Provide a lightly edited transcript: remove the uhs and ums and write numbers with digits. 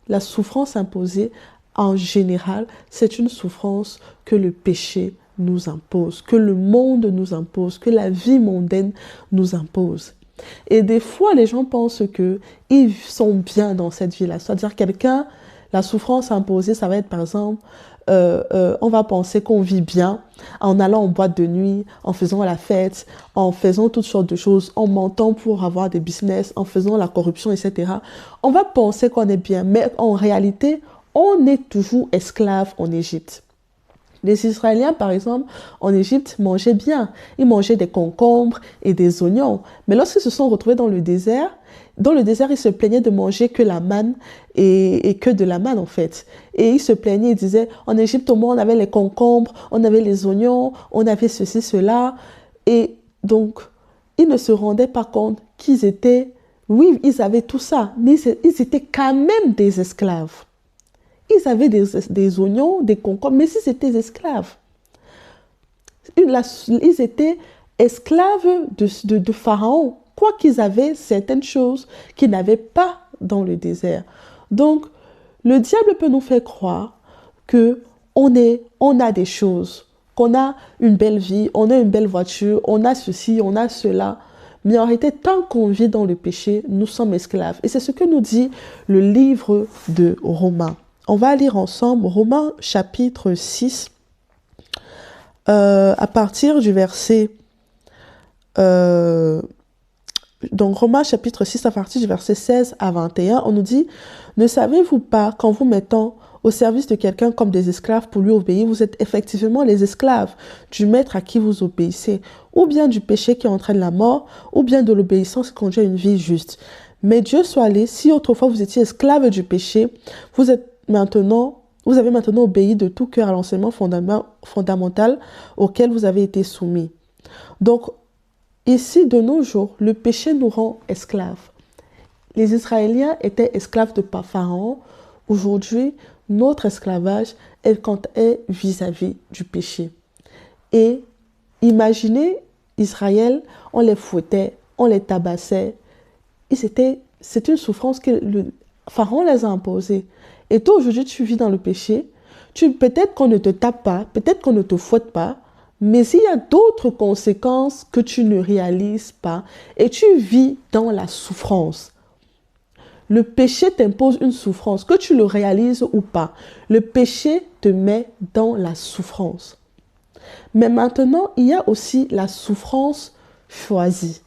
La souffrance imposée, en général, c'est une souffrance que le péché nous impose, que le monde nous impose, que la vie mondaine nous impose. Et des fois, les gens pensent que ils sont bien dans cette vie-là. C'est-à-dire quelqu'un, la souffrance imposée, ça va être par exemple, on va penser qu'on vit bien en allant en boîte de nuit, en faisant la fête, en faisant toutes sortes de choses, en mentant pour avoir des business, en faisant la corruption, etc. On va penser qu'on est bien, mais en réalité, on est toujours esclave en Égypte. Les Israéliens, par exemple, en Égypte, mangeaient bien. Ils mangeaient des concombres et des oignons. Mais lorsqu'ils se sont retrouvés dans le désert, ils se plaignaient de manger que la manne et que de la manne, en fait. Et ils se plaignaient, ils disaient, en Égypte, au moins, on avait les concombres, on avait les oignons, on avait ceci, cela. Et donc, ils ne se rendaient pas compte qu'ils étaient, oui, ils avaient tout ça, mais ils étaient quand même des esclaves. Ils avaient des oignons, des concombres, mais si c'était des esclaves. Ils étaient esclaves de Pharaon, quoiqu'ils avaient certaines choses qu'ils n'avaient pas dans le désert. Donc, le diable peut nous faire croire que on a des choses, qu'on a une belle vie, on a une belle voiture, on a ceci, on a cela. Mais en réalité, tant qu'on vit dans le péché, nous sommes esclaves. Et c'est ce que nous dit le livre de Romains. On va lire ensemble Romains chapitre 6, à partir du verset... donc Romains chapitre 6, à partir du verset 16 à 21, on nous dit, « Ne savez-vous pas qu'en vous mettant au service de quelqu'un comme des esclaves pour lui obéir, vous êtes effectivement les esclaves du maître à qui vous obéissez, ou bien du péché qui entraîne la mort, ou bien de l'obéissance qui conduit à une vie juste. Mais Dieu soit allé, si autrefois vous étiez esclaves du péché, vous avez maintenant obéi de tout cœur à l'enseignement fondamental auquel vous avez été soumis. » Donc, ici, de nos jours, le péché nous rend esclaves. Les Israéliens étaient esclaves de Pharaon. Aujourd'hui, notre esclavage est vis-à-vis du péché. Et imaginez Israël, on les fouettait, on les tabassait. C'est une souffrance que le Pharaon les a imposée. Et toi, aujourd'hui, tu vis dans le péché. Peut-être qu'on ne te tape pas, peut-être qu'on ne te fouette pas, mais il y a d'autres conséquences que tu ne réalises pas et tu vis dans la souffrance. Le péché t'impose une souffrance, que tu le réalises ou pas. Le péché te met dans la souffrance. Mais maintenant, il y a aussi la souffrance choisie.